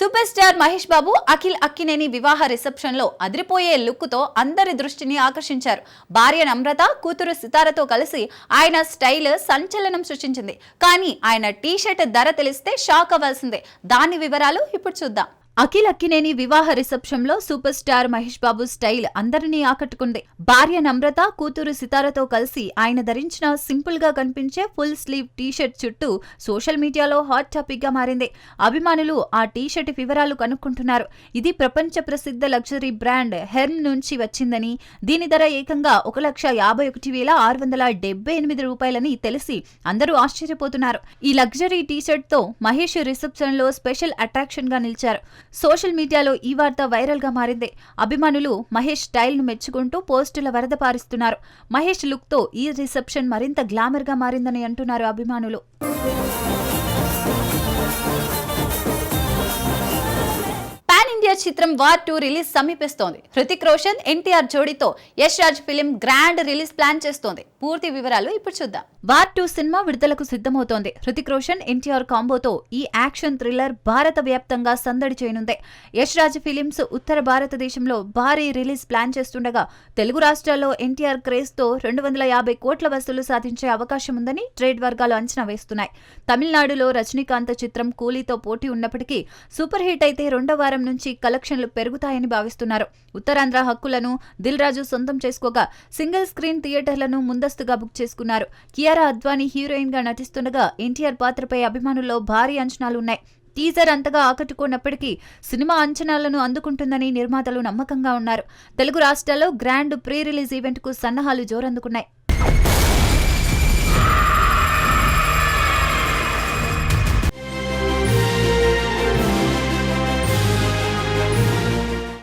Super star Mahesh Babu Akhil Akkineni వివాహ reception లో అదిరిపోయే లుక్ తో అందరి దృష్టిని ఆకర్షించారు. భార్య నమ్రత, కూతురు సితారతో కలిసి ఆయన స్టైల్ సంచలనం సృష్టించింది. కానీ ఆయన టీ-షర్ట్ ధర తెలిస్తే షాక్ అవ్వాల్సిందే. దాని వివరాలు ఇప్పుడు చూద్దాం. అఖిల్ అక్కినేని వివాహ రిసెప్షన్ లో super star Mahesh Babu style అందరినీ ఆకట్టుకుంది. భార్య నమ్రత, కూతురు సితారతో కలిసి ఆయన ధరించిన సింపుల్ గా కనిపించే ఫుల్ స్లీవ్ టీ-షర్ట్ చుట్టూ సోషల్ మీడియాలో హాట్ టాపిక్ గా మారింది. అభిమానులు ఆ టీ-షర్ట్ వివరాలు కనుక్కుంటున్నారు. ఇది ప్రపంచ ప్రసిద్ధ లగ్జరీ బ్రాండ్ హెర్మ్ నుంచి వచ్చిందని, దీని ధర ఏకంగా 1,51,678 రూపాయలని తెలిసి అందరూ ఆశ్చర్యపోతున్నారు. ఈ లగ్జరీ టీ-షర్ట్ తో మహేష్ రిసెప్షన్ లో స్పెషల్ అట్రాక్షన్ గా నిలిచారు. సోషల్ మీడియాలో ఈ వార్త వైరల్ గా మారింది. అభిమానులు మహేష్ స్టైల్ ను మెచ్చుకుంటూ పోస్టుల వరద పారిస్తున్నారు. మహేష్ లుక్ తో ఈ రిసెప్షన్ మరింత గ్లామర్ గా మారిందని అంటున్నారు అభిమానులు. ఇండియా చిత్రం వార్ 2 రిలీజ్ సమీపిస్తోంది. హృతిక్ రోషన్, ఎన్టీఆర్ జోడీతో Yash Raj Film grand release plan చేస్తోంది. పూర్తి వివరాలు ఇప్పుడు చూద్దాం. వార్ 2 సినిమా విడుదలకు సిద్ధమవుతోంది. హృతిక్ రోషన్, ఎన్టీఆర్ కాంబోతో ఈ యాక్షన్ థ్రిల్లర్ భారత వ్యాప్తంగా సందడి చేయనుంది. యష్ రాజ్ ఫిలిమ్స్ ఉత్తర భారతదేశంలో భారీ రిలీజ్ ప్లాన్ చేస్తుండగా తెలుగు రాష్ట్రాల్లో ఎన్టీఆర్ క్రేజ్ తో 250 కోట్ల వసూలు సాధించే అవకాశం ఉందని ట్రేడ్ వర్గాలు అంచనా వేస్తున్నాయి. తమిళనాడులో రజనీకాంత్ చిత్రం కూలీతో పోటీ ఉన్నప్పటికీ సూపర్ హిట్ అయితే రెండో వారం నుంచి కలెక్షన్లు పెరుగుతాయని భావిస్తున్నారు. ఉత్తరాంధ్ర హక్కులను దిల్ రాజు సొంతం చేసుకోగా సింగిల్ స్క్రీన్ థియేటర్లను ముందస్తుగా బుక్ చేసుకున్నారు. కియారా అద్వానీ హీరోయిన్ గా నటిస్తుండగా ఎన్టీఆర్ పాత్రపై అభిమానుల్లో భారీ అంచనాలున్నాయి. టీజర్ అంతగా ఆకట్టుకున్నప్పటికీ సినిమా అంచనాలను అందుకుంటుందని నిర్మాతలు నమ్మకంగా ఉన్నారు. తెలుగు రాష్ట్రాల్లో గ్రాండ్ ప్రీ రిలీజ్ ఈవెంట్ కు సన్నాహాలు జోరందుకున్నాయి.